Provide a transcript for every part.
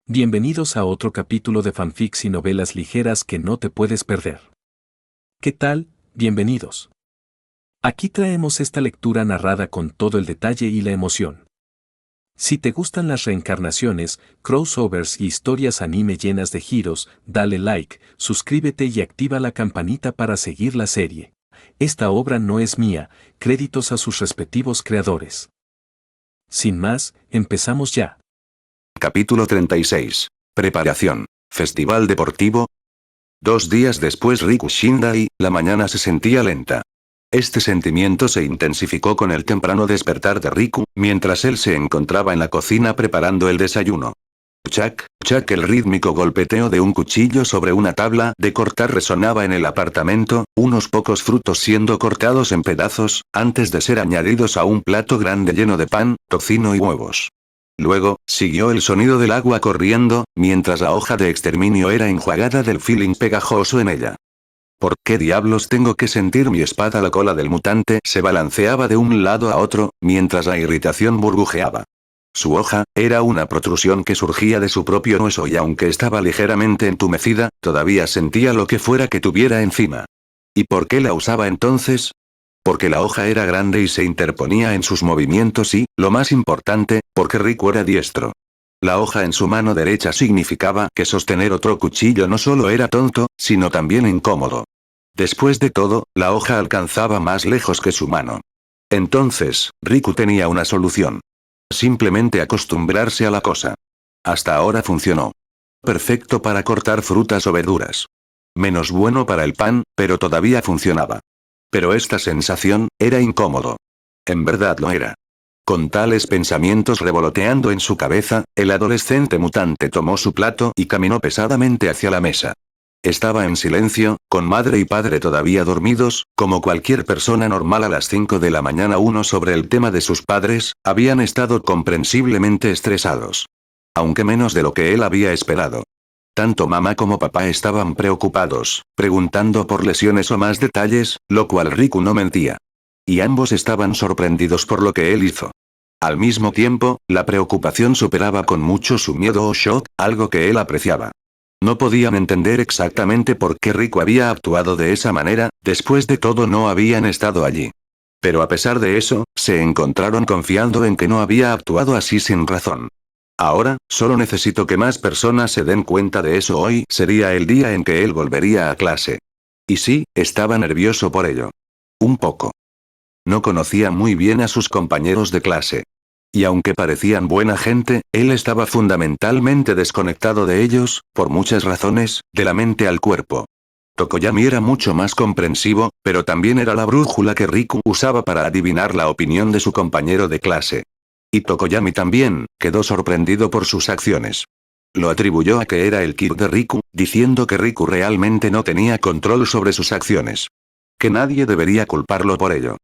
Bienvenidos a otro capítulo de fanfics y novelas ligeras que no te puedes perder. ¿Qué tal? Bienvenidos. Aquí traemos esta lectura narrada con todo el detalle y la emoción. Si te gustan las reencarnaciones, crossovers y historias anime llenas de giros, dale like, suscríbete y activa la campanita para seguir la serie. Esta obra no es mía, créditos a sus respectivos creadores. Sin más, empezamos ya. Capítulo 36. Preparación. Festival deportivo. 2 días después Riku Shindai, la mañana se sentía lenta. Este sentimiento se intensificó con el temprano despertar de Riku, mientras él se encontraba en la cocina preparando el desayuno. Chac, chac, el rítmico golpeteo de un cuchillo sobre una tabla de cortar resonaba en el apartamento, unos pocos frutos siendo cortados en pedazos, antes de ser añadidos a un plato grande lleno de pan, tocino y huevos. Luego, siguió el sonido del agua corriendo, mientras la hoja de exterminio era enjuagada del feeling pegajoso en ella. ¿Por qué diablos tengo que sentir mi espada? La cola del mutante se balanceaba de un lado a otro, mientras la irritación burbujeaba. Su hoja, era una protrusión que surgía de su propio hueso y aunque estaba ligeramente entumecida, todavía sentía lo que fuera que tuviera encima. ¿Y por qué la usaba entonces? Porque la hoja era grande y se interponía en sus movimientos y, lo más importante, porque Riku era diestro. La hoja en su mano derecha significaba que sostener otro cuchillo no solo era tonto, sino también incómodo. Después de todo, la hoja alcanzaba más lejos que su mano. Entonces, Riku tenía una solución. Simplemente acostumbrarse a la cosa. Hasta ahora funcionó. Perfecto para cortar frutas o verduras. Menos bueno para el pan, pero todavía funcionaba. Pero esta sensación, era incómodo. En verdad lo era. Con tales pensamientos revoloteando en su cabeza, el adolescente mutante tomó su plato y caminó pesadamente hacia la mesa. Estaba en silencio, con madre y padre todavía dormidos, como cualquier persona normal a las 5 de la mañana. Sobre el tema de sus padres, habían estado comprensiblemente estresados. Aunque menos de lo que él había esperado. Tanto mamá como papá estaban preocupados, preguntando por lesiones o más detalles, lo cual Riku no mentía. Y ambos estaban sorprendidos por lo que él hizo. Al mismo tiempo, la preocupación superaba con mucho su miedo o shock, algo que él apreciaba. No podían entender exactamente por qué Riku había actuado de esa manera, después de todo no habían estado allí. Pero a pesar de eso, se encontraron confiando en que no había actuado así sin razón. Ahora, solo necesito que más personas se den cuenta de eso. Hoy sería el día en que él volvería a clase. Y sí, estaba nervioso por ello. Un poco. No conocía muy bien a sus compañeros de clase. Y aunque parecían buena gente, él estaba fundamentalmente desconectado de ellos, por muchas razones, de la mente al cuerpo. Tokoyami era mucho más comprensivo, pero también era la brújula que Riku usaba para adivinar la opinión de su compañero de clase. Y Tokoyami también, quedó sorprendido por sus acciones. Lo atribuyó a que era el kid de Riku, diciendo que Riku realmente no tenía control sobre sus acciones. Que nadie debería culparlo por ello.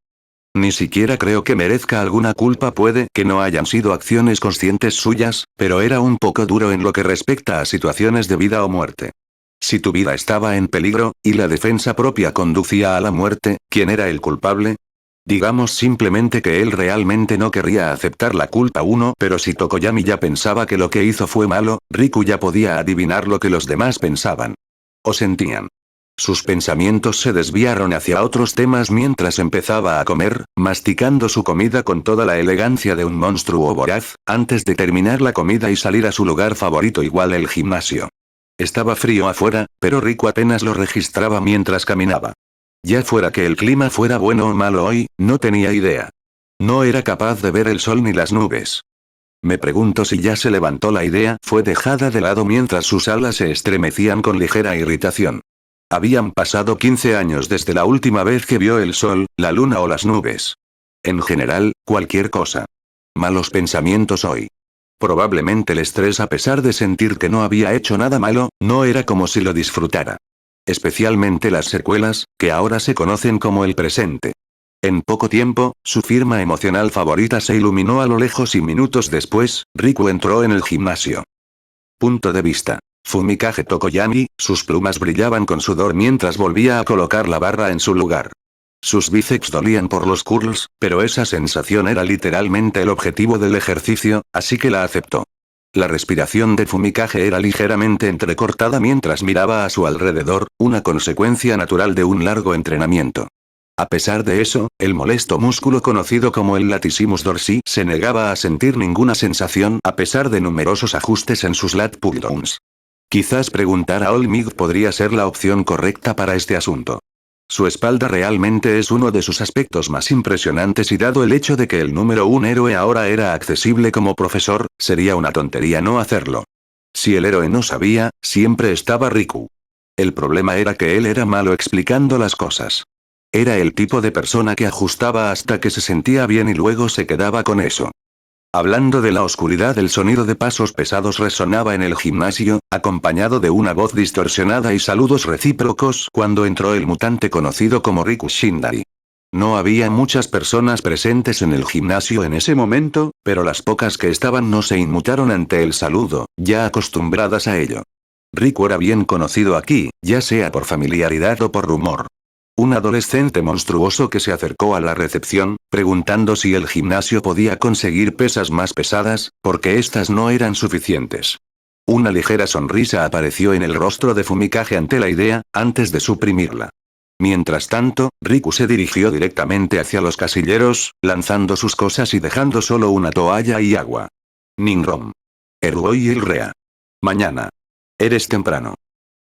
Ni siquiera creo que merezca alguna culpa. Puede que no hayan sido acciones conscientes suyas, pero era un poco duro en lo que respecta a situaciones de vida o muerte. Si tu vida estaba en peligro, y la defensa propia conducía a la muerte, ¿quién era el culpable? Digamos simplemente que él realmente no querría aceptar la culpa. Pero si Tokoyami ya pensaba que lo que hizo fue malo, Riku ya podía adivinar lo que los demás pensaban. O sentían. Sus pensamientos se desviaron hacia otros temas mientras empezaba a comer, masticando su comida con toda la elegancia de un monstruo voraz, antes de terminar la comida y salir a su lugar favorito, igual el gimnasio. Estaba frío afuera, pero Riku apenas lo registraba mientras caminaba. Ya fuera que el clima fuera bueno o malo hoy, no tenía idea. No era capaz de ver el sol ni las nubes. Me pregunto si ya se levantó. La idea fue dejada de lado mientras sus alas se estremecían con ligera irritación. Habían pasado 15 años desde la última vez que vio el sol, la luna o las nubes. En general, cualquier cosa. Malos pensamientos hoy. Probablemente el estrés, a pesar de sentir que no había hecho nada malo, no era como si lo disfrutara. Especialmente las secuelas, que ahora se conocen como el presente. En poco tiempo, su firma emocional favorita se iluminó a lo lejos y minutos después, Riku entró en el gimnasio. Punto de vista. Fumikage Tokoyami, sus plumas brillaban con sudor mientras volvía a colocar la barra en su lugar. Sus bíceps dolían por los curls, pero esa sensación era literalmente el objetivo del ejercicio, así que la aceptó. La respiración de Fumikage era ligeramente entrecortada mientras miraba a su alrededor, una consecuencia natural de un largo entrenamiento. A pesar de eso, el molesto músculo conocido como el latissimus dorsi se negaba a sentir ninguna sensación a pesar de numerosos ajustes en sus lat pulldowns. Quizás preguntar a Olmig podría ser la opción correcta para este asunto. Su espalda realmente es uno de sus aspectos más impresionantes y dado el hecho de que el número 1 héroe ahora era accesible como profesor, sería una tontería no hacerlo. Si el héroe no sabía, siempre estaba Riku. El problema era que él era malo explicando las cosas. Era el tipo de persona que ajustaba hasta que se sentía bien y luego se quedaba con eso. Hablando de la oscuridad, el sonido de pasos pesados resonaba en el gimnasio, acompañado de una voz distorsionada y saludos recíprocos cuando entró el mutante conocido como Riku Shindai. No había muchas personas presentes en el gimnasio en ese momento, pero las pocas que estaban no se inmutaron ante el saludo, ya acostumbradas a ello. Riku era bien conocido aquí, ya sea por familiaridad o por rumor. Un adolescente monstruoso que se acercó a la recepción, preguntando si el gimnasio podía conseguir pesas más pesadas, porque estas no eran suficientes. Una ligera sonrisa apareció en el rostro de Fumikage ante la idea, antes de suprimirla. Mientras tanto, Riku se dirigió directamente hacia los casilleros, lanzando sus cosas y dejando solo una toalla y agua. Ningrom. Erugoi y Ilrea. Mañana. Eres temprano.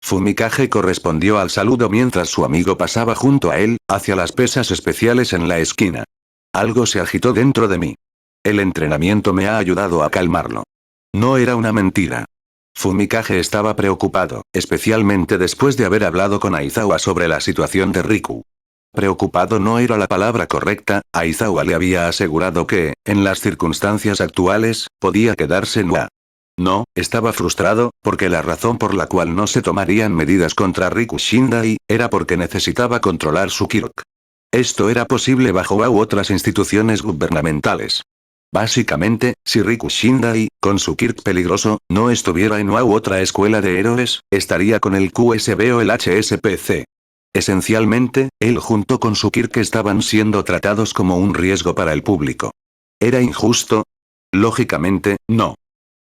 Fumikage correspondió al saludo mientras su amigo pasaba junto a él, hacia las pesas especiales en la esquina. Algo se agitó dentro de mí. El entrenamiento me ha ayudado a calmarlo. No era una mentira. Fumikage estaba preocupado, especialmente después de haber hablado con Aizawa sobre la situación de Riku. Preocupado no era la palabra correcta, Aizawa le había asegurado que, en las circunstancias actuales, podía quedarse en UA. No, estaba frustrado, porque la razón por la cual no se tomarían medidas contra Riku Shindai, era porque necesitaba controlar su Kirk. Esto era posible bajo UA u otras instituciones gubernamentales. Básicamente, si Riku Shindai, con su Kirk peligroso, no estuviera en UA u otra escuela de héroes, estaría con el QSB o el HSPC. Esencialmente, él junto con su Kirk estaban siendo tratados como un riesgo para el público. ¿Era injusto? Lógicamente, no.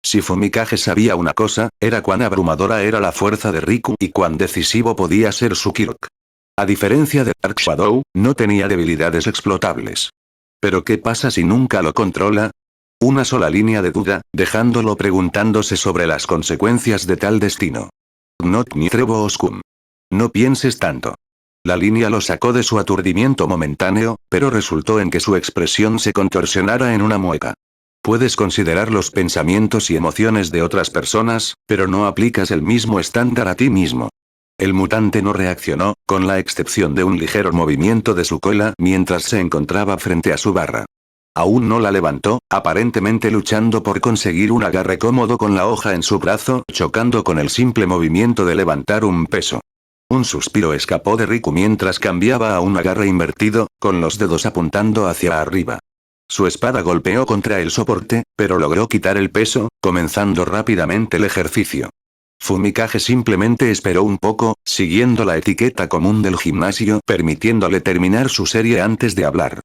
Si Fumikage sabía una cosa, era cuán abrumadora era la fuerza de Riku y cuán decisivo podía ser su Kirk. A diferencia de Dark Shadow, no tenía debilidades explotables. ¿Pero qué pasa si nunca lo controla? Una sola línea de duda, dejándolo preguntándose sobre las consecuencias de tal destino. Not ni Trevo Oskun. No pienses tanto. La línea lo sacó de su aturdimiento momentáneo, pero resultó en que su expresión se contorsionara en una mueca. Puedes considerar los pensamientos y emociones de otras personas, pero no aplicas el mismo estándar a ti mismo. El mutante no reaccionó, con la excepción de un ligero movimiento de su cola mientras se encontraba frente a su barra. Aún no la levantó, aparentemente luchando por conseguir un agarre cómodo con la hoja en su brazo, chocando con el simple movimiento de levantar un peso. Un suspiro escapó de Riku mientras cambiaba a un agarre invertido, con los dedos apuntando hacia arriba. Su espada golpeó contra el soporte, pero logró quitar el peso, comenzando rápidamente el ejercicio. Fumikage simplemente esperó un poco, siguiendo la etiqueta común del gimnasio, permitiéndole terminar su serie antes de hablar.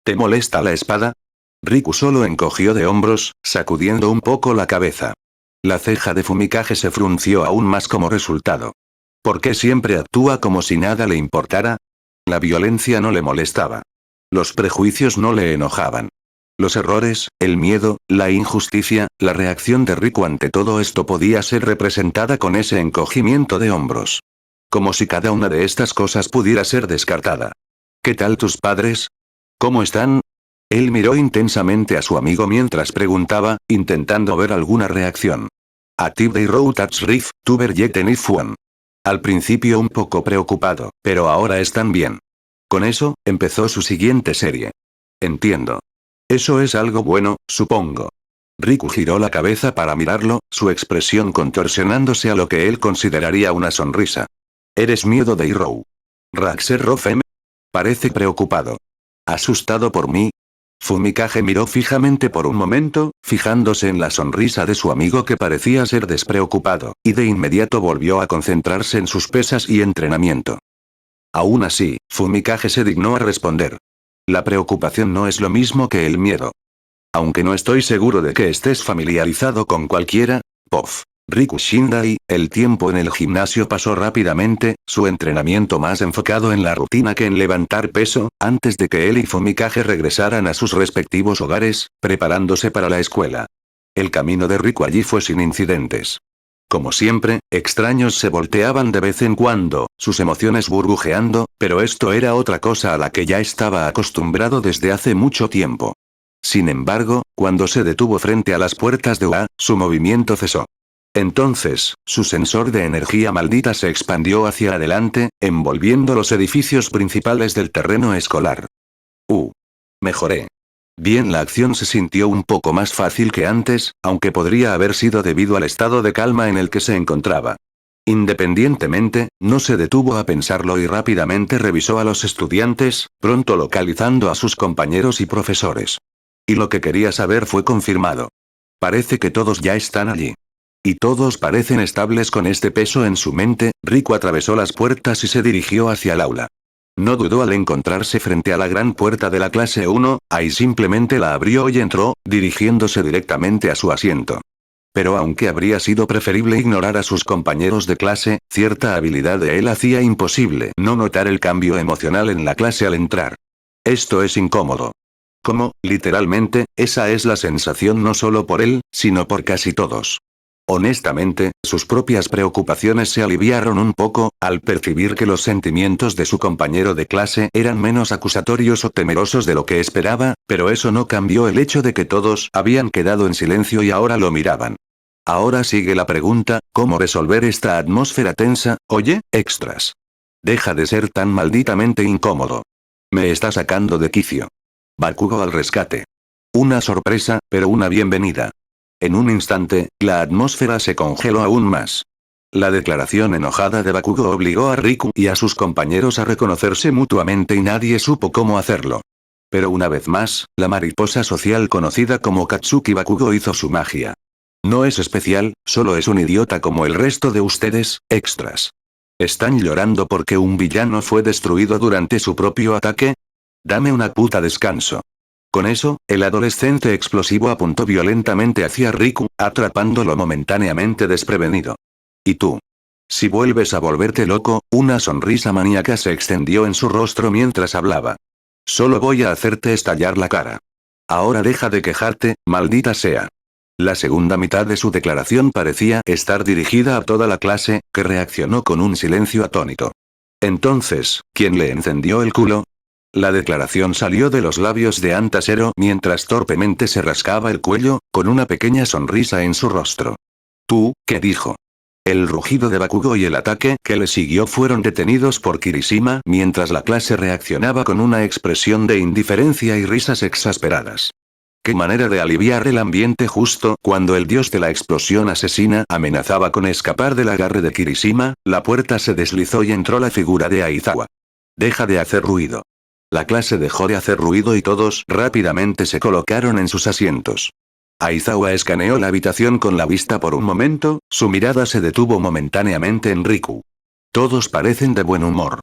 ¿Te molesta la espada? Riku solo encogió de hombros, sacudiendo un poco la cabeza. La ceja de Fumikage se frunció aún más como resultado. ¿Por qué siempre actúa como si nada le importara? La violencia no le molestaba. Los prejuicios no le enojaban. Los errores, el miedo, la injusticia, la reacción de Riku ante todo esto podía ser representada con ese encogimiento de hombros. Como si cada una de estas cosas pudiera ser descartada. ¿Qué tal tus padres? ¿Cómo están? Él miró intensamente a su amigo mientras preguntaba, intentando ver alguna reacción. Active Day Road Touch Riff, Tuber Yeten Ifuan. Al principio un poco preocupado, pero ahora están bien. Con eso, empezó su siguiente serie. Entiendo. Eso es algo bueno, supongo. Riku giró la cabeza para mirarlo, su expresión contorsionándose a lo que él consideraría una sonrisa. ¿Eres miedo de Hiro? Raxer Rofem. Parece preocupado. ¿Asustado por mí? Fumikage miró fijamente por un momento, fijándose en la sonrisa de su amigo que parecía ser despreocupado, y de inmediato volvió a concentrarse en sus pesas y entrenamiento. Aún así, Fumikage se dignó a responder. La preocupación no es lo mismo que el miedo. Aunque no estoy seguro de que estés familiarizado con cualquiera, Pof. Riku Shindai, el tiempo en el gimnasio pasó rápidamente, su entrenamiento más enfocado en la rutina que en levantar peso, antes de que él y Fumikage regresaran a sus respectivos hogares, preparándose para la escuela. El camino de Riku allí fue sin incidentes. Como siempre, extraños se volteaban de vez en cuando, sus emociones burbujeando, pero esto era otra cosa a la que ya estaba acostumbrado desde hace mucho tiempo. Sin embargo, cuando se detuvo frente a las puertas de UA, su movimiento cesó. Entonces, su sensor de energía maldita se expandió hacia adelante, envolviendo los edificios principales del terreno escolar. Mejoré. Bien, la acción se sintió un poco más fácil que antes, aunque podría haber sido debido al estado de calma en el que se encontraba. Independientemente, no se detuvo a pensarlo y rápidamente revisó a los estudiantes, pronto localizando a sus compañeros y profesores. Y lo que quería saber fue confirmado. Parece que todos ya están allí. Y todos parecen estables con este peso en su mente. Riku atravesó las puertas y se dirigió hacia el aula. No dudó al encontrarse frente a la gran puerta de la clase 1, ahí simplemente la abrió y entró, dirigiéndose directamente a su asiento. Pero aunque habría sido preferible ignorar a sus compañeros de clase, cierta habilidad de él hacía imposible no notar el cambio emocional en la clase al entrar. Esto es incómodo. Como, literalmente, esa es la sensación no solo por él, sino por casi todos. Honestamente, sus propias preocupaciones se aliviaron un poco, al percibir que los sentimientos de su compañero de clase eran menos acusatorios o temerosos de lo que esperaba, pero eso no cambió el hecho de que todos habían quedado en silencio y ahora lo miraban. Ahora sigue la pregunta, ¿cómo resolver esta atmósfera tensa? Oye, extras. Deja de ser tan malditamente incómodo. Me está sacando de quicio. Bakugo al rescate. Una sorpresa, pero una bienvenida. En un instante, la atmósfera se congeló aún más. La declaración enojada de Bakugo obligó a Riku y a sus compañeros a reconocerse mutuamente y nadie supo cómo hacerlo. Pero una vez más, la mariposa social conocida como Katsuki Bakugo hizo su magia. No es especial, solo es un idiota como el resto de ustedes, extras. ¿Están llorando porque un villano fue destruido durante su propio ataque? Dame una puta descanso. Con eso, el adolescente explosivo apuntó violentamente hacia Riku, atrapándolo momentáneamente desprevenido. ¿Y tú? Si vuelves a volverte loco, una sonrisa maníaca se extendió en su rostro mientras hablaba. Solo voy a hacerte estallar la cara. Ahora deja de quejarte, maldita sea. La segunda mitad de su declaración parecía estar dirigida a toda la clase, que reaccionó con un silencio atónito. Entonces, ¿quién le encendió el culo? La declaración salió de los labios de Antasero mientras torpemente se rascaba el cuello, con una pequeña sonrisa en su rostro. ¿Tú, qué dijo? El rugido de Bakugo y el ataque que le siguió fueron detenidos por Kirishima mientras la clase reaccionaba con una expresión de indiferencia y risas exasperadas. Qué manera de aliviar el ambiente justo cuando el dios de la explosión asesina amenazaba con escapar del agarre de Kirishima, la puerta se deslizó y entró la figura de Aizawa. Deja de hacer ruido. La clase dejó de hacer ruido y todos rápidamente se colocaron en sus asientos. Aizawa escaneó la habitación con la vista por un momento, su mirada se detuvo momentáneamente en Riku. Todos parecen de buen humor.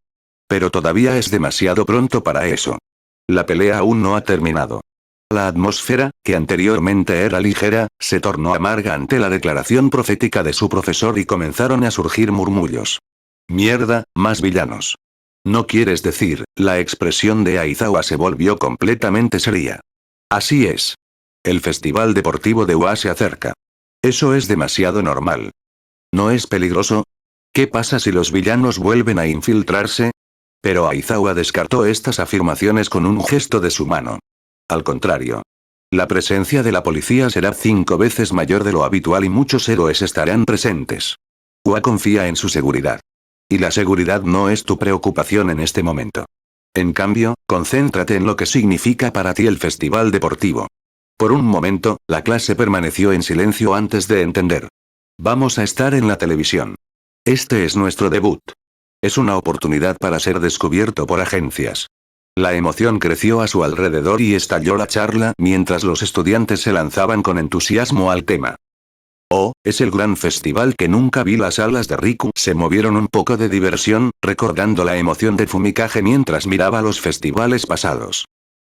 Pero todavía es demasiado pronto para eso. La pelea aún no ha terminado. La atmósfera, que anteriormente era ligera, se tornó amarga ante la declaración profética de su profesor y comenzaron a surgir murmullos. Mierda, más villanos. No quieres decir, la expresión de Aizawa se volvió completamente seria. Así es. El festival deportivo de UA se acerca. Eso es demasiado normal. ¿No es peligroso? ¿Qué pasa si los villanos vuelven a infiltrarse? Pero Aizawa descartó estas afirmaciones con un gesto de su mano. Al contrario. La presencia de la policía será 5 veces mayor de lo habitual y muchos héroes estarán presentes. UA confía en su seguridad. Y la seguridad no es tu preocupación en este momento. En cambio, concéntrate en lo que significa para ti el festival deportivo. Por un momento, la clase permaneció en silencio antes de entender. Vamos a estar en la televisión. Este es nuestro debut. Es una oportunidad para ser descubierto por agencias. La emoción creció a su alrededor y estalló la charla mientras los estudiantes se lanzaban con entusiasmo al tema. Oh, es el gran festival que nunca vi. Las alas de Riku se movieron un poco de diversión, recordando la emoción de Fumikage mientras miraba los festivales pasados.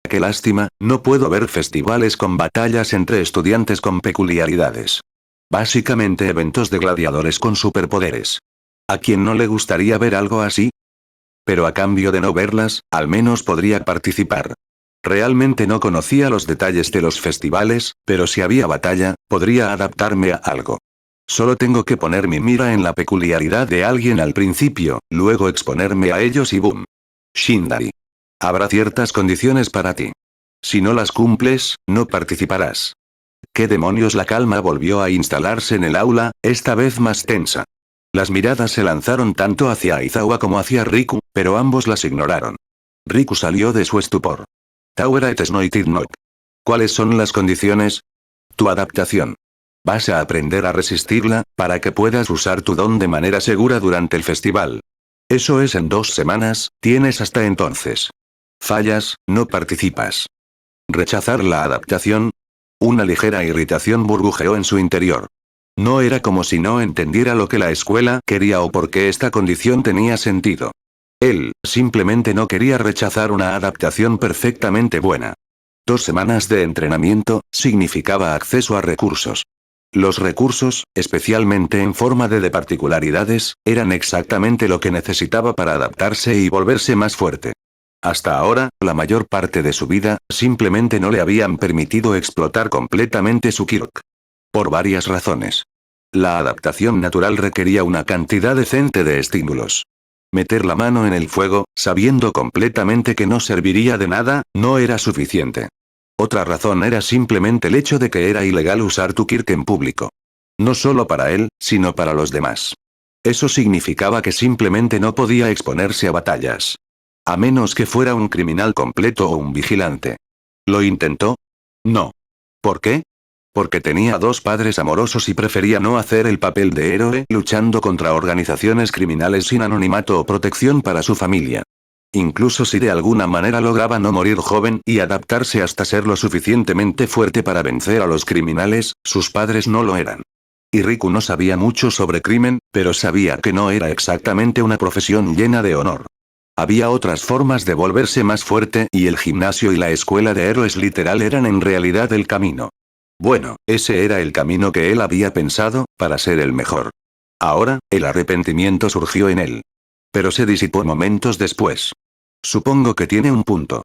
Qué lástima, no puedo ver festivales con batallas entre estudiantes con peculiaridades. Básicamente eventos de gladiadores con superpoderes. ¿A quién no le gustaría ver algo así? Pero a cambio de no verlas, al menos podría participar. Realmente no conocía los detalles de los festivales, pero si había batalla, podría adaptarme a algo. Solo tengo que poner mi mira en la peculiaridad de alguien al principio, luego exponerme a ellos y boom. Shindai. Habrá ciertas condiciones para ti. Si no las cumples, no participarás. ¿Qué demonios? La calma volvió a instalarse en el aula, esta vez más tensa. Las miradas se lanzaron tanto hacia Aizawa como hacia Riku, pero ambos las ignoraron. Riku salió de su estupor. Taura et Snoitidnok. ¿Cuáles son las condiciones? Tu adaptación. Vas a aprender a resistirla, para que puedas usar tu don de manera segura durante el festival. Eso es en 2 semanas, tienes hasta entonces. Fallas, no participas. ¿Rechazar la adaptación? Una ligera irritación burbujeó en su interior. No era como si no entendiera lo que la escuela quería o por qué esta condición tenía sentido. Él, simplemente no quería rechazar una adaptación perfectamente buena. 2 semanas de entrenamiento, significaba acceso a recursos. Los recursos, especialmente en forma de particularidades, eran exactamente lo que necesitaba para adaptarse y volverse más fuerte. Hasta ahora, la mayor parte de su vida, simplemente no le habían permitido explotar completamente su quirk. Por varias razones. La adaptación natural requería una cantidad decente de estímulos. Meter la mano en el fuego, sabiendo completamente que no serviría de nada, no era suficiente. Otra razón era simplemente el hecho de que era ilegal usar tu quirk en público. No solo para él, sino para los demás. Eso significaba que simplemente no podía exponerse a batallas. A menos que fuera un criminal completo o un vigilante. ¿Lo intentó? No. ¿Por qué? Porque tenía 2 padres amorosos y prefería no hacer el papel de héroe luchando contra organizaciones criminales sin anonimato o protección para su familia. Incluso si de alguna manera lograba no morir joven y adaptarse hasta ser lo suficientemente fuerte para vencer a los criminales, sus padres no lo eran. Y Riku no sabía mucho sobre crimen, pero sabía que no era exactamente una profesión llena de honor. Había otras formas de volverse más fuerte y el gimnasio y la escuela de héroes literal eran en realidad el camino. Bueno, ese era el camino que él había pensado, para ser el mejor. Ahora, el arrepentimiento surgió en él. Pero se disipó momentos después. Supongo que tiene un punto.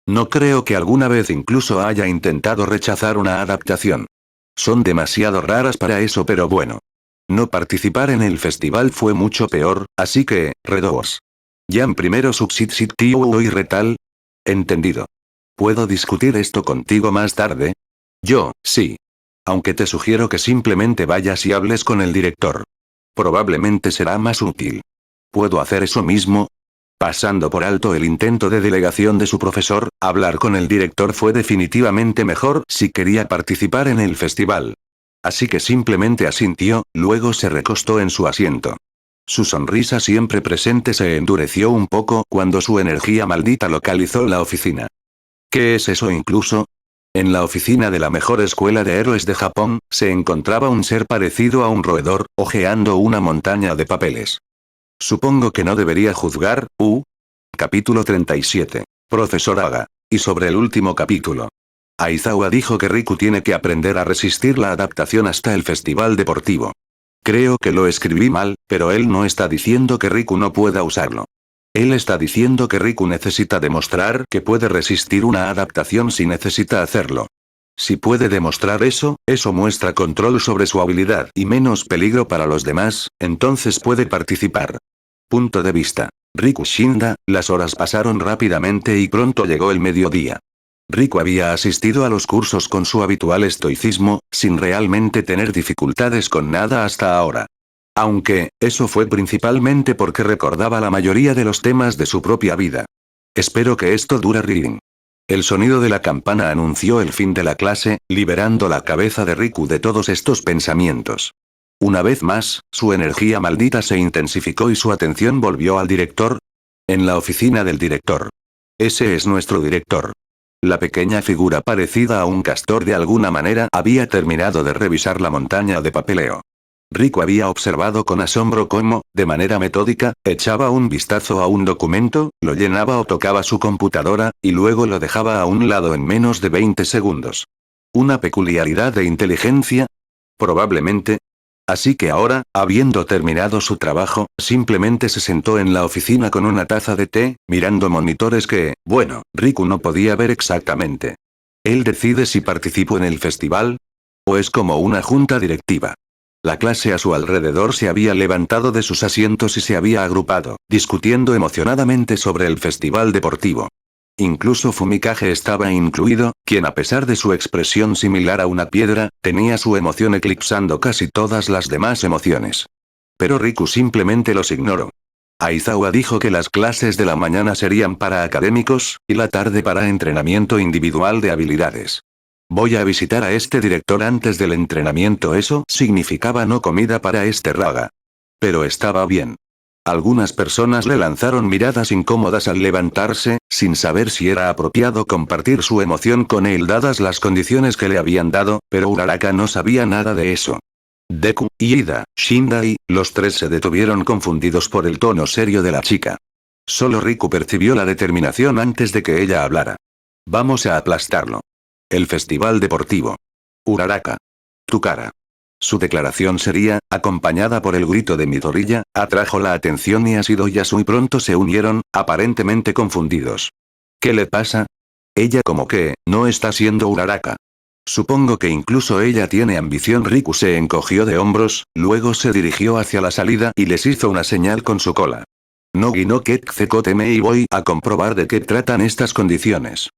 No creo que alguna vez incluso haya intentado rechazar una adaptación. Son demasiado raras para eso, pero bueno. No participar en el festival fue mucho peor, así que, redos. Jan primero subsistit y retal. Entendido. ¿Puedo discutir esto contigo más tarde? Yo, sí. Aunque te sugiero que simplemente vayas y hables con el director. Probablemente será más útil. ¿Puedo hacer eso mismo? Pasando por alto el intento de delegación de su profesor, hablar con el director fue definitivamente mejor si quería participar en el festival. Así que simplemente asintió, luego se recostó en su asiento. Su sonrisa siempre presente se endureció un poco cuando su energía maldita localizó la oficina. ¿Qué es eso incluso? En la oficina de la mejor escuela de héroes de Japón, se encontraba un ser parecido a un roedor, hojeando una montaña de papeles. Supongo que no debería juzgar, Capítulo 37. Profesor Aga. Y sobre el último capítulo. Aizawa dijo que Riku tiene que aprender a resistir la adaptación hasta el festival deportivo. Creo que lo escribí mal, pero él no está diciendo que Riku no pueda usarlo. Él está diciendo que Riku necesita demostrar que puede resistir una adaptación si necesita hacerlo. Si puede demostrar eso, eso muestra control sobre su habilidad y menos peligro para los demás, entonces puede participar. Punto de vista. Riku Shinda, las horas pasaron rápidamente y pronto llegó el mediodía. Riku había asistido a los cursos con su habitual estoicismo, sin realmente tener dificultades con nada hasta ahora. Aunque, eso fue principalmente porque recordaba la mayoría de los temas de su propia vida. Espero que esto dure reading. El sonido de la campana anunció el fin de la clase, liberando la cabeza de Riku de todos estos pensamientos. Una vez más, su energía maldita se intensificó y su atención volvió al director. En la oficina del director. Ese es nuestro director. La pequeña figura parecida a un castor de alguna manera había terminado de revisar la montaña de papeleo. Riku había observado con asombro cómo, de manera metódica, echaba un vistazo a un documento, lo llenaba o tocaba su computadora, y luego lo dejaba a un lado en menos de 20 segundos. ¿Una peculiaridad de inteligencia? Probablemente. Así que ahora, habiendo terminado su trabajo, simplemente se sentó en la oficina con una taza de té, mirando monitores que, bueno, Riku no podía ver exactamente. ¿Él decide si participo en el festival? ¿O es como una junta directiva? La clase a su alrededor se había levantado de sus asientos y se había agrupado, discutiendo emocionadamente sobre el festival deportivo. Incluso Fumikage estaba incluido, quien a pesar de su expresión similar a una piedra, tenía su emoción eclipsando casi todas las demás emociones. Pero Riku simplemente los ignoró. Aizawa dijo que las clases de la mañana serían para académicos, y la tarde para entrenamiento individual de habilidades. Voy a visitar a este director antes del entrenamiento. Eso significaba no comida para este raga. Pero estaba bien. Algunas personas le lanzaron miradas incómodas al levantarse, sin saber si era apropiado compartir su emoción con él dadas las condiciones que le habían dado, pero Uraraka no sabía nada de eso. Deku, Ida, Shindai, los tres se detuvieron confundidos por el tono serio de la chica. Solo Riku percibió la determinación antes de que ella hablara. Vamos a aplastarlo. El festival deportivo. Uraraka. Tu cara. Su declaración seria, acompañada por el grito de Midoriya, atrajo la atención y Ashido y Yasui pronto se unieron, aparentemente confundidos. ¿Qué le pasa? Ella como que, no está siendo Uraraka. Supongo que incluso ella tiene ambición. Riku se encogió de hombros, luego se dirigió hacia la salida y les hizo una señal con su cola. Nogi no Kekzekoteme y voy a comprobar de qué tratan estas condiciones.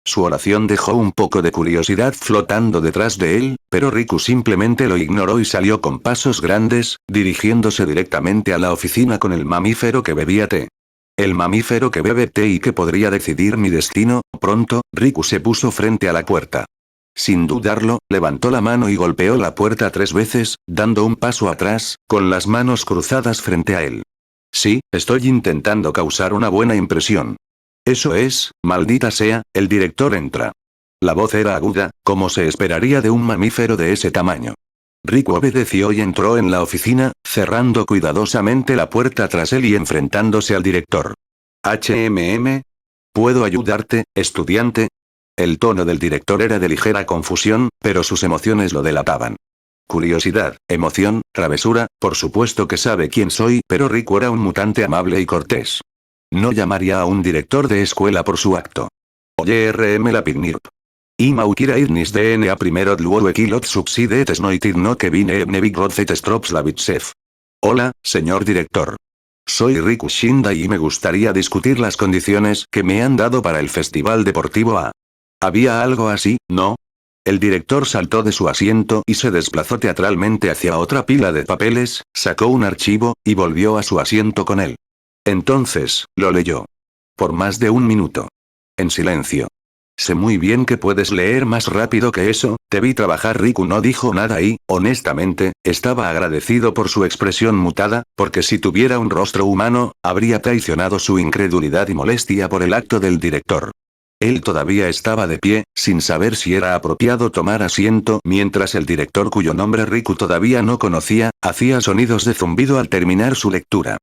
Su oración dejó un poco de curiosidad flotando detrás de él, pero Riku simplemente lo ignoró y salió con pasos grandes, dirigiéndose directamente a la oficina con el mamífero que bebía té. El mamífero que bebe té y que podría decidir mi destino. Pronto, Riku se puso frente a la puerta. Sin dudarlo, levantó la mano y golpeó la puerta 3 veces, dando un paso atrás, con las manos cruzadas frente a él. Sí, estoy intentando causar una buena impresión. Eso es, maldita sea, el director entra. La voz era aguda, como se esperaría de un mamífero de ese tamaño. Riku obedeció y entró en la oficina, cerrando cuidadosamente la puerta tras él y enfrentándose al director. ¿Puedo ayudarte, estudiante? El tono del director era de ligera confusión, pero sus emociones lo delataban. Curiosidad, emoción, travesura, por supuesto que sabe quién soy, pero Riku era un mutante amable y cortés. No llamaría a un director de escuela por su acto. Oye la Pignirp. Imaukira idnis DNA primero dluo ekilot subsidet snoitir no que vine nebig rodzet strops la bitchef. Hola, señor director. Soy Riku Shindai y me gustaría discutir las condiciones que me han dado para el festival deportivo A. ¿Había algo así, no? El director saltó de su asiento y se desplazó teatralmente hacia otra pila de papeles, sacó un archivo, y volvió a su asiento con él. Entonces, lo leyó. Por más de 1 minuto. En silencio. Sé muy bien que puedes leer más rápido que eso, te vi trabajar. Riku no dijo nada y, honestamente, estaba agradecido por su expresión mutada, porque si tuviera un rostro humano, habría traicionado su incredulidad y molestia por el acto del director. Él todavía estaba de pie, sin saber si era apropiado tomar asiento, mientras el director, cuyo nombre Riku todavía no conocía, hacía sonidos de zumbido al terminar su lectura.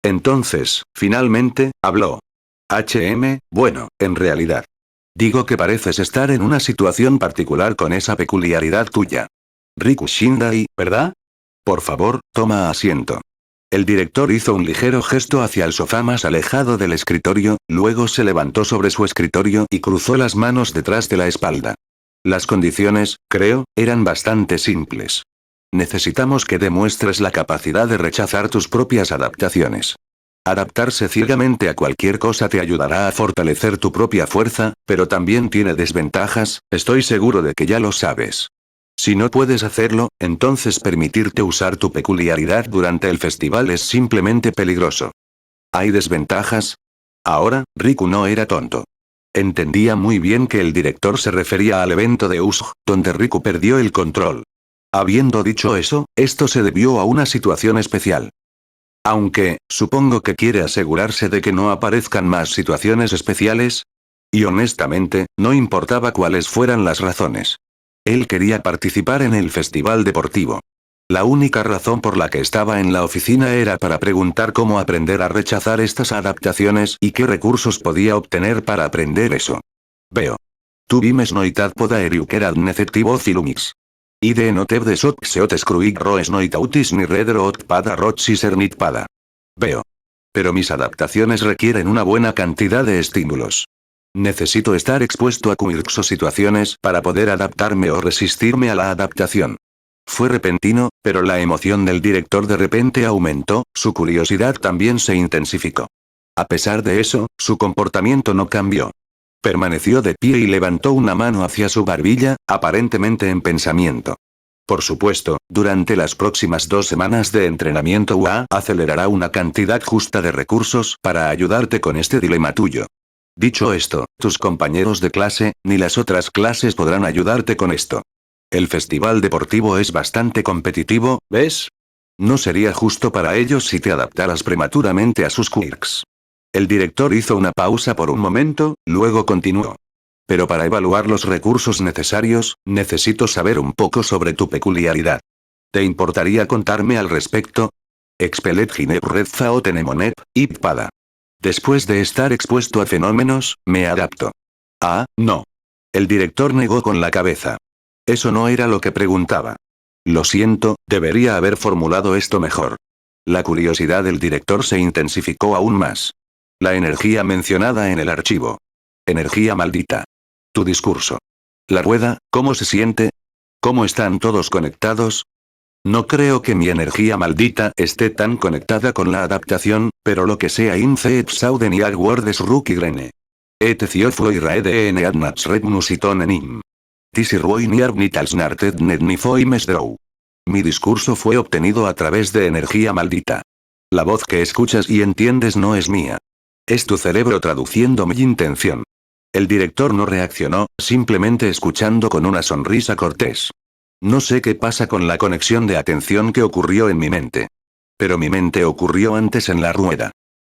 Entonces, finalmente, habló. Bueno, en realidad. Digo que pareces estar en una situación particular con esa peculiaridad tuya. Riku Shindai, ¿verdad? Por favor, toma asiento. El director hizo un ligero gesto hacia el sofá más alejado del escritorio, luego se levantó sobre su escritorio y cruzó las manos detrás de la espalda. Las condiciones, creo, eran bastante simples. Necesitamos que demuestres la capacidad de rechazar tus propias adaptaciones. Adaptarse ciegamente a cualquier cosa te ayudará a fortalecer tu propia fuerza, pero también tiene desventajas, estoy seguro de que ya lo sabes. Si no puedes hacerlo, entonces permitirte usar tu peculiaridad durante el festival es simplemente peligroso. ¿Hay desventajas? Ahora, Riku no era tonto. Entendía muy bien que el director se refería al evento de Usg, donde Riku perdió el control. Habiendo dicho eso, esto se debió a una situación especial. Aunque, supongo que quiere asegurarse de que no aparezcan más situaciones especiales. Y honestamente, no importaba cuáles fueran las razones. Él quería participar en el festival deportivo. La única razón por la que estaba en la oficina era para preguntar cómo aprender a rechazar estas adaptaciones y qué recursos podía obtener para aprender eso. Veo. Tu vimes noitat poda eriukerad necectivo filumix. Ide notev de sot seot scruig roes noitautis ni redro ot pada rochis ernit pada. Veo. Pero mis adaptaciones requieren una buena cantidad de estímulos. Necesito estar expuesto a quirks o situaciones para poder adaptarme o resistirme a la adaptación. Fue repentino, pero la emoción del director de repente aumentó, su curiosidad también se intensificó. A pesar de eso, su comportamiento no cambió. Permaneció de pie y levantó una mano hacia su barbilla, aparentemente en pensamiento. Por supuesto, durante las próximas 2 semanas de entrenamiento UA acelerará una cantidad justa de recursos para ayudarte con este dilema tuyo. Dicho esto, tus compañeros de clase, ni las otras clases podrán ayudarte con esto. El festival deportivo es bastante competitivo, ¿ves? No sería justo para ellos si te adaptaras prematuramente a sus quirks. El director hizo una pausa por un momento, luego continuó. Pero para evaluar los recursos necesarios, necesito saber un poco sobre tu peculiaridad. ¿Te importaría contarme al respecto? Expelet ginep redza o tenemonep, ippada. Después de estar expuesto a fenómenos, me adapto. Ah, no. El director negó con la cabeza. Eso no era lo que preguntaba. Lo siento, debería haber formulado esto mejor. La curiosidad del director se intensificó aún más. La energía mencionada en el archivo. Energía maldita. Tu discurso. La rueda, ¿cómo se siente? ¿Cómo están todos conectados? No creo que mi energía maldita esté tan conectada con la adaptación, pero lo que sea inceet sauden y agwordes rukigrene. Et cioflo y raedeen adnats redmusiton enim. Tisirwoi ni arnitalsnarted net ni foimes drow. Mi discurso fue obtenido a través de energía maldita. La voz que escuchas y entiendes no es mía. Es tu cerebro traduciendo mi intención. El director no reaccionó, simplemente escuchando con una sonrisa cortés. No sé qué pasa con la conexión de atención que ocurrió en mi mente. Pero mi mente ocurrió antes en la rueda.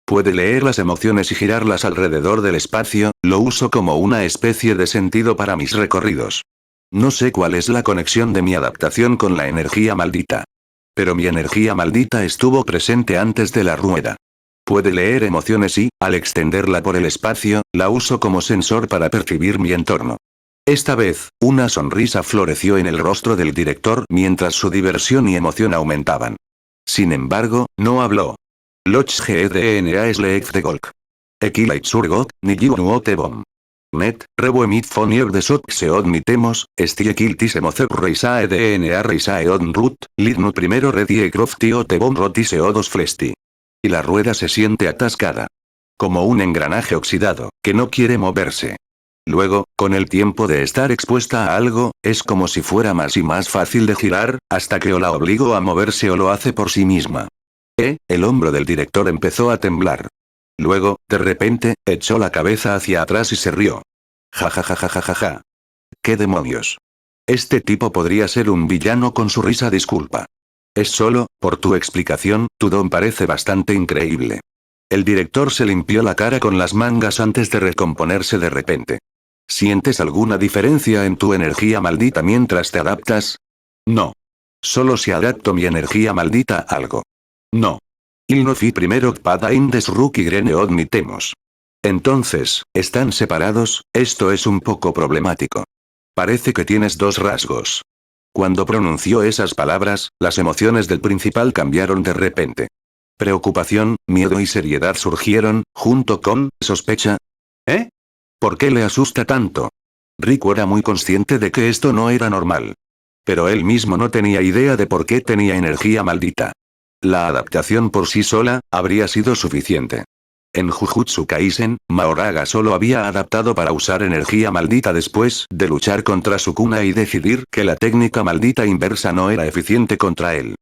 Puede leer las emociones y girarlas alrededor del espacio, lo uso como una especie de sentido para mis recorridos. No sé cuál es la conexión de mi adaptación con la energía maldita. Pero mi energía maldita estuvo presente antes de la rueda. Puede leer emociones y, al extenderla por el espacio, la uso como sensor para percibir mi entorno. Esta vez, una sonrisa floreció en el rostro del director mientras su diversión y emoción aumentaban. Sin embargo, no habló. Loch GEDNA es leek de Golk. Ekilaitsurgot, ni Nuotebom. Net, rebuemit fonier de sot seod mitemos, estiekiltis emocep reisae DNA reisae on root, lidnu primero redie croftio tebom rotiseodos flesti. Y la rueda se siente atascada. Como un engranaje oxidado, que no quiere moverse. Luego, con el tiempo de estar expuesta a algo, es como si fuera más y más fácil de girar, hasta que o la obligo a moverse o lo hace por sí misma. El hombro del director empezó a temblar. Luego, de repente, echó la cabeza hacia atrás y se rió. Ja ja ja ja ja ja ja. ¿Qué demonios? Este tipo podría ser un villano con su risa disculpa. Es solo, por tu explicación, tu don parece bastante increíble. El director se limpió la cara con las mangas antes de recomponerse de repente. ¿Sientes alguna diferencia en tu energía maldita mientras te adaptas? No. Solo si adapto mi energía maldita a algo. No. Il no fi primero pada indes ruki grene odmitemos. Entonces, ¿están separados? Esto es un poco problemático. Parece que tienes 2 rasgos. Cuando pronunció esas palabras, las emociones del principal cambiaron de repente. Preocupación, miedo y seriedad surgieron, junto con sospecha. ¿Eh? ¿Por qué le asusta tanto? Riku era muy consciente de que esto no era normal. Pero él mismo no tenía idea de por qué tenía energía maldita. La adaptación por sí sola, habría sido suficiente. En Jujutsu Kaisen, Mahoraga solo había adaptado para usar energía maldita después de luchar contra Sukuna y decidir que la técnica maldita inversa no era eficiente contra él.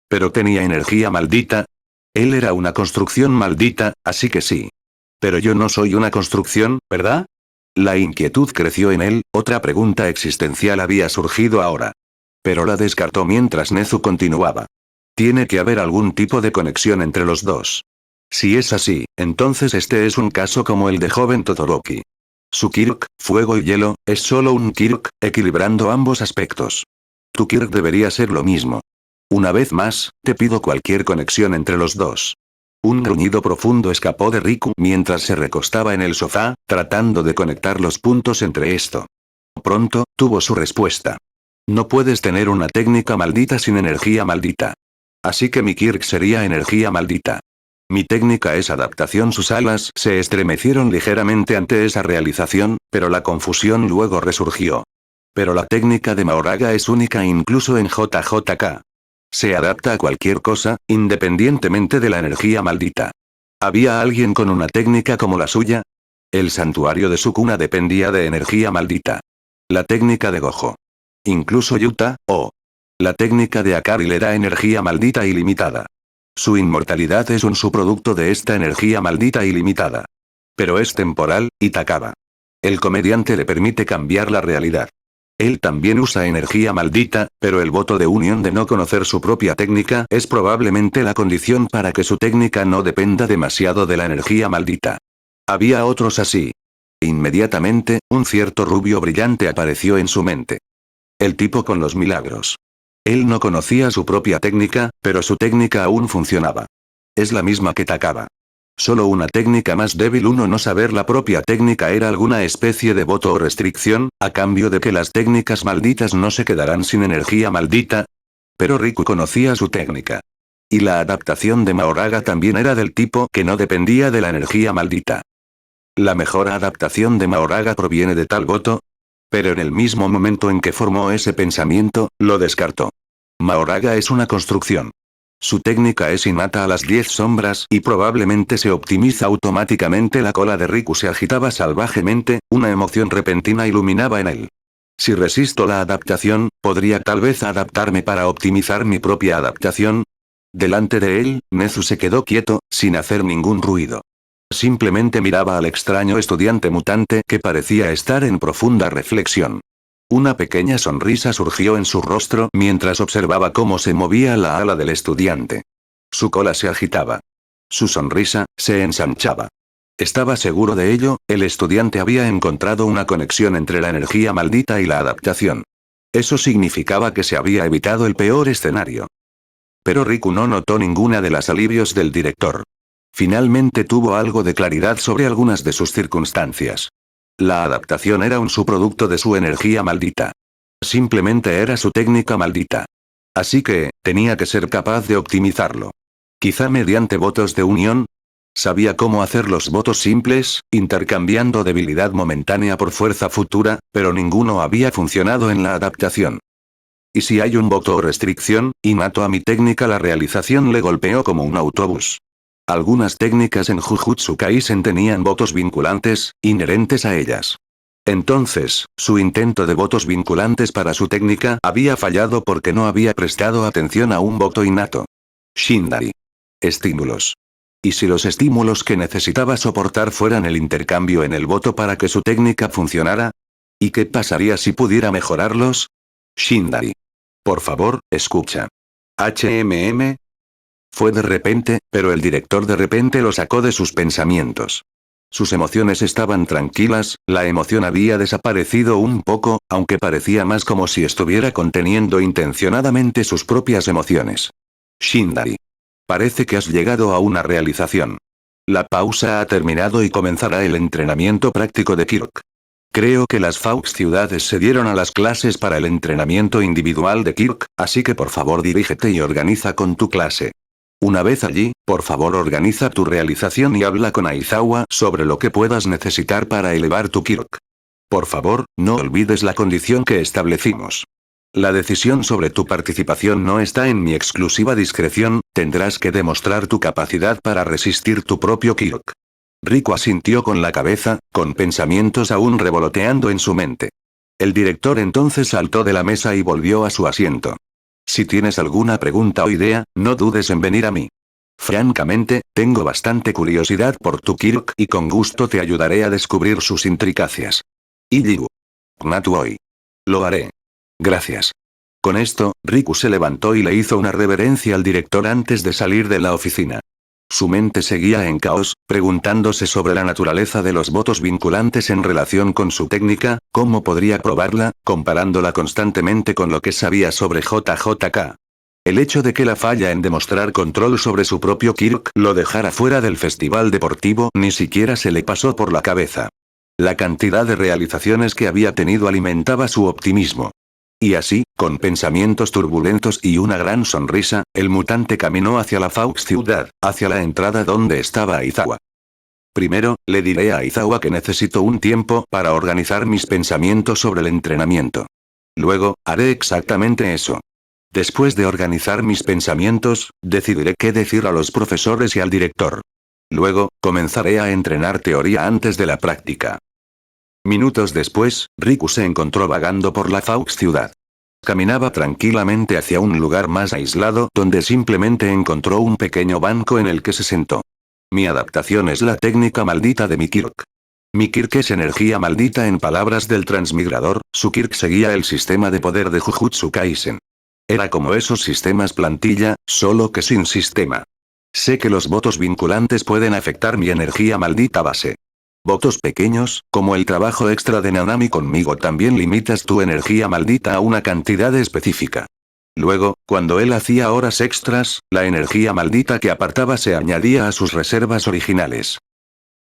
Pero tenía energía maldita. Él era una construcción maldita, así que sí. Pero yo no soy una construcción, ¿verdad? La inquietud creció en él, otra pregunta existencial había surgido ahora. Pero la descartó mientras Nezu continuaba. Tiene que haber algún tipo de conexión entre los dos. Si es así, entonces este es un caso como el de joven Todoroki. Su Kirk, fuego y hielo, es solo un Kirk, equilibrando ambos aspectos. Tu Kirk debería ser lo mismo. Una vez más, te pido cualquier conexión entre los dos. Un gruñido profundo escapó de Riku mientras se recostaba en el sofá, tratando de conectar los puntos entre esto. Pronto, tuvo su respuesta. No puedes tener una técnica maldita sin energía maldita. Así que mi Kirk sería energía maldita. Mi técnica es adaptación. Sus alas se estremecieron ligeramente ante esa realización, pero la confusión luego resurgió. Pero la técnica de Mahoraga es única incluso en JJK. Se adapta a cualquier cosa, independientemente de la energía maldita. ¿Había alguien con una técnica como la suya? El santuario de Sukuna dependía de energía maldita. La técnica de Gojo. Incluso Yuta, la técnica de Akari le da energía maldita ilimitada. Su inmortalidad es un subproducto de esta energía maldita ilimitada. Pero es temporal, y Takaba. El comediante le permite cambiar la realidad. Él también usa energía maldita, pero el voto de unión de no conocer su propia técnica es probablemente la condición para que su técnica no dependa demasiado de la energía maldita. Había otros así. Inmediatamente, un cierto rubio brillante apareció en su mente. El tipo con los milagros. Él no conocía su propia técnica, pero su técnica aún funcionaba. Es la misma que Takaba. Solo una técnica más débil. Uno no saber la propia técnica era alguna especie de voto o restricción, a cambio de que las técnicas malditas no se quedarán sin energía maldita. Pero Riku conocía su técnica. Y la adaptación de Mahoraga también era del tipo que no dependía de la energía maldita. La mejor adaptación de Mahoraga proviene de tal voto. Pero en el mismo momento en que formó ese pensamiento, lo descartó. Mahoraga es una construcción. Su técnica es innata a las 10 sombras y probablemente se optimiza automáticamente. La cola de Riku se agitaba salvajemente, una emoción repentina iluminaba en él. Si resisto la adaptación, ¿podría tal vez adaptarme para optimizar mi propia adaptación? Delante de él, Nezu se quedó quieto, sin hacer ningún ruido. Simplemente miraba al extraño estudiante mutante que parecía estar en profunda reflexión. Una pequeña sonrisa surgió en su rostro mientras observaba cómo se movía la ala del estudiante. Su cola se agitaba. Su sonrisa se ensanchaba. Estaba seguro de ello, el estudiante había encontrado una conexión entre la energía maldita y la adaptación. Eso significaba que se había evitado el peor escenario. Pero Riku no notó ninguna de las alivios del director. Finalmente tuvo algo de claridad sobre algunas de sus circunstancias. La adaptación era un subproducto de su energía maldita. Simplemente era su técnica maldita. Así que, tenía que ser capaz de optimizarlo. Quizá mediante votos de unión. Sabía cómo hacer los votos simples, intercambiando debilidad momentánea por fuerza futura, pero ninguno había funcionado en la adaptación. Y si hay un voto o restricción, innato a mi técnica, la realización le golpeó como un autobús. Algunas técnicas en Jujutsu Kaisen tenían votos vinculantes, inherentes a ellas. Entonces, su intento de votos vinculantes para su técnica había fallado porque no había prestado atención a un voto innato. Shindari. Estímulos. ¿Y si los estímulos que necesitaba soportar fueran el intercambio en el voto para que su técnica funcionara? ¿Y qué pasaría si pudiera mejorarlos? Shindari. Por favor, escucha. HMM. Fue de repente, pero el director de repente lo sacó de sus pensamientos. Sus emociones estaban tranquilas, la emoción había desaparecido un poco, aunque parecía más como si estuviera conteniendo intencionadamente sus propias emociones. Shindari. Parece que has llegado a una realización. La pausa ha terminado y comenzará el entrenamiento práctico de Kirk. Creo que las Faux ciudades se dieron a las clases para el entrenamiento individual de Kirk, así que por favor dirígete y organiza con tu clase. Una vez allí, por favor organiza tu realización y habla con Aizawa sobre lo que puedas necesitar para elevar tu Kirk. Por favor, no olvides la condición que establecimos. La decisión sobre tu participación no está en mi exclusiva discreción, tendrás que demostrar tu capacidad para resistir tu propio Kirk. Riku asintió con la cabeza, con pensamientos aún revoloteando en su mente. El director entonces saltó de la mesa y volvió a su asiento. Si tienes alguna pregunta o idea, no dudes en venir a mí. Francamente, tengo bastante curiosidad por tu Kirk y con gusto te ayudaré a descubrir sus intricacias. Ichigo. Natuoi. Lo haré. Gracias. Con esto, Riku se levantó y le hizo una reverencia al director antes de salir de la oficina. Su mente seguía en caos, preguntándose sobre la naturaleza de los votos vinculantes en relación con su técnica, cómo podría probarla, comparándola constantemente con lo que sabía sobre JJK. El hecho de que la falla en demostrar control sobre su propio Kirk lo dejara fuera del festival deportivo ni siquiera se le pasó por la cabeza. La cantidad de realizaciones que había tenido alimentaba su optimismo. Y así, con pensamientos turbulentos y una gran sonrisa, el mutante caminó hacia la Faux ciudad, hacia la entrada donde estaba Aizawa. Primero, le diré a Aizawa que necesito un tiempo para organizar mis pensamientos sobre el entrenamiento. Luego, haré exactamente eso. Después de organizar mis pensamientos, decidiré qué decir a los profesores y al director. Luego, comenzaré a entrenar teoría antes de la práctica. Minutos después, Riku se encontró vagando por la Faux ciudad. Caminaba tranquilamente hacia un lugar más aislado donde simplemente encontró un pequeño banco en el que se sentó. Mi adaptación es la técnica maldita de mi Kirk. Mi Kirk es energía maldita en palabras del transmigrador, su Kirk seguía el sistema de poder de Jujutsu Kaisen. Era como esos sistemas plantilla, solo que sin sistema. Sé que los votos vinculantes pueden afectar mi energía maldita base. Votos pequeños, como el trabajo extra de Nanami conmigo, también limitas tu energía maldita a una cantidad específica. Luego, cuando él hacía horas extras, la energía maldita que apartaba se añadía a sus reservas originales.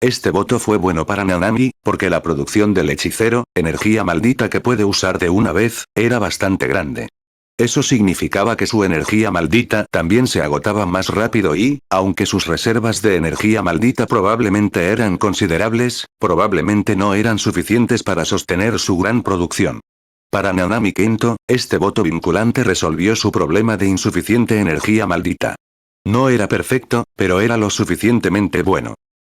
Este voto fue bueno para Nanami, porque la producción del hechicero, energía maldita que puede usar de una vez, era bastante grande. Eso significaba que su energía maldita también se agotaba más rápido y, aunque sus reservas de energía maldita probablemente eran considerables, probablemente no eran suficientes para sostener su gran producción. Para Nanami Kento, este voto vinculante resolvió su problema de insuficiente energía maldita. No era perfecto, pero era lo suficientemente bueno.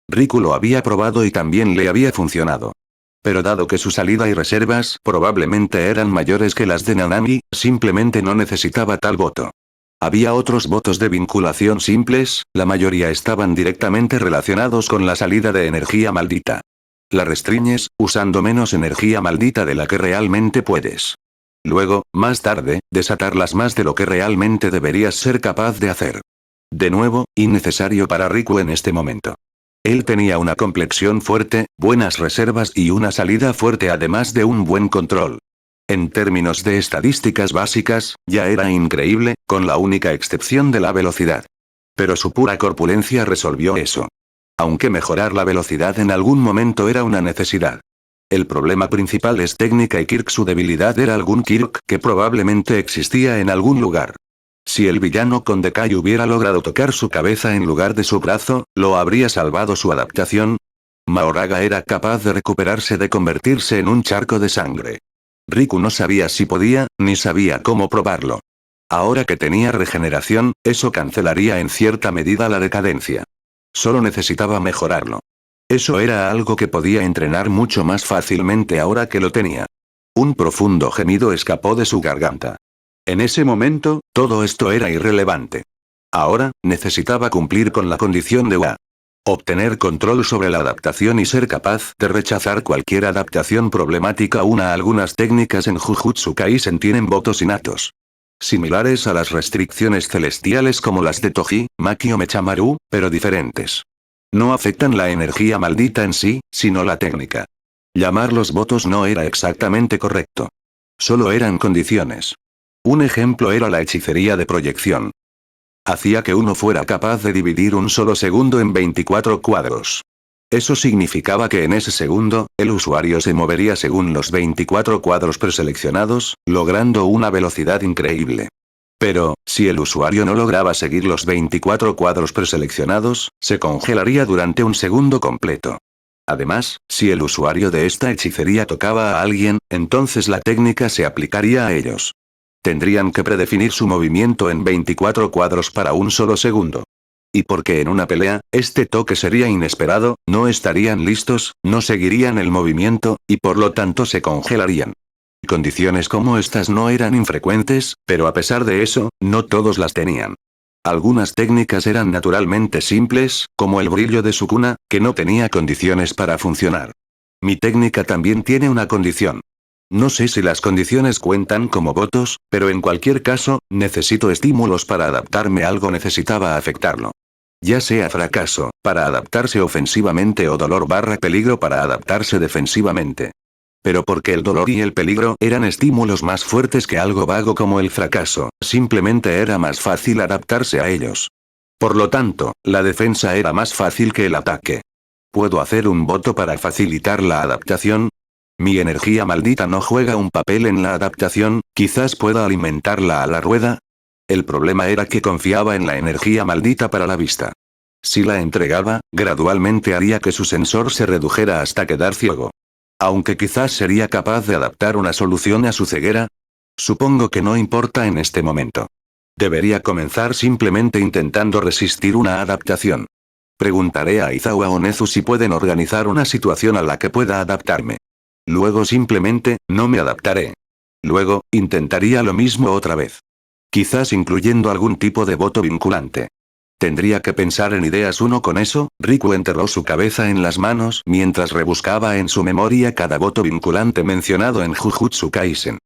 Riku lo había probado y también le había funcionado. Pero dado que su salida y reservas probablemente eran mayores que las de Nanami, simplemente no necesitaba tal voto. Había otros votos de vinculación simples, la mayoría estaban directamente relacionados con la salida de energía maldita. La restringes, usando menos energía maldita de la que realmente puedes. Luego, más tarde, desatarlas más de lo que realmente deberías ser capaz de hacer. De nuevo, innecesario para Riku en este momento. Él tenía una complexión fuerte, buenas reservas y una salida fuerte además de un buen control. En términos de estadísticas básicas, ya era increíble, con la única excepción de la velocidad. Pero su pura corpulencia resolvió eso. Aunque mejorar la velocidad en algún momento era una necesidad. El problema principal es técnica y Kirk, su debilidad era algún Kirk que probablemente existía en algún lugar. Si el villano con Dekai hubiera logrado tocar su cabeza en lugar de su brazo, ¿lo habría salvado su adaptación? Mahoraga era capaz de recuperarse de convertirse en un charco de sangre. Riku no sabía si podía, ni sabía cómo probarlo. Ahora que tenía regeneración, eso cancelaría en cierta medida la decadencia. Solo necesitaba mejorarlo. Eso era algo que podía entrenar mucho más fácilmente ahora que lo tenía. Un profundo gemido escapó de su garganta. En ese momento, todo esto era irrelevante. Ahora, necesitaba cumplir con la condición de Wa. Obtener control sobre la adaptación y ser capaz de rechazar cualquier adaptación problemática. Algunas técnicas en Jujutsu Kaisen tienen votos innatos. Similares a las restricciones celestiales como las de Toji, Maki o Mechamaru, pero diferentes. No afectan la energía maldita en sí, sino la técnica. Llamarlos votos no era exactamente correcto. Solo eran condiciones. Un ejemplo era la hechicería de proyección. Hacía que uno fuera capaz de dividir un solo segundo en 24 cuadros. Eso significaba que en ese segundo, el usuario se movería según los 24 cuadros preseleccionados, logrando una velocidad increíble. Pero, si el usuario no lograba seguir los 24 cuadros preseleccionados, se congelaría durante un segundo completo. Además, si el usuario de esta hechicería tocaba a alguien, entonces la técnica se aplicaría a ellos. Tendrían que predefinir su movimiento en 24 cuadros para un solo segundo. Y porque en una pelea, este toque sería inesperado, no estarían listos, no seguirían el movimiento, y por lo tanto se congelarían. Condiciones como estas no eran infrecuentes, pero a pesar de eso, no todos las tenían. Algunas técnicas eran naturalmente simples, como el brillo de Sukuna, que no tenía condiciones para funcionar. Mi técnica también tiene una condición. No sé si las condiciones cuentan como votos, pero en cualquier caso, necesito estímulos para adaptarme. Algo necesitaba afectarlo. Ya sea fracaso, para adaptarse ofensivamente o dolor/peligro para adaptarse defensivamente. Pero porque el dolor y el peligro eran estímulos más fuertes que algo vago como el fracaso, simplemente era más fácil adaptarse a ellos. Por lo tanto, la defensa era más fácil que el ataque. ¿Puedo hacer un voto para facilitar la adaptación? Mi energía maldita no juega un papel en la adaptación, quizás pueda alimentarla a la rueda. El problema era que confiaba en la energía maldita para la vista. Si la entregaba, gradualmente haría que su sensor se redujera hasta quedar ciego. Aunque quizás sería capaz de adaptar una solución a su ceguera. Supongo que no importa en este momento. Debería comenzar simplemente intentando resistir una adaptación. Preguntaré a Izawa o Nezu si pueden organizar una situación a la que pueda adaptarme. Luego simplemente, no me adaptaré. Luego, intentaría lo mismo otra vez. Quizás incluyendo algún tipo de voto vinculante. Tendría que pensar en ideas. Con eso, Riku enterró su cabeza en las manos mientras rebuscaba en su memoria cada voto vinculante mencionado en Jujutsu Kaisen.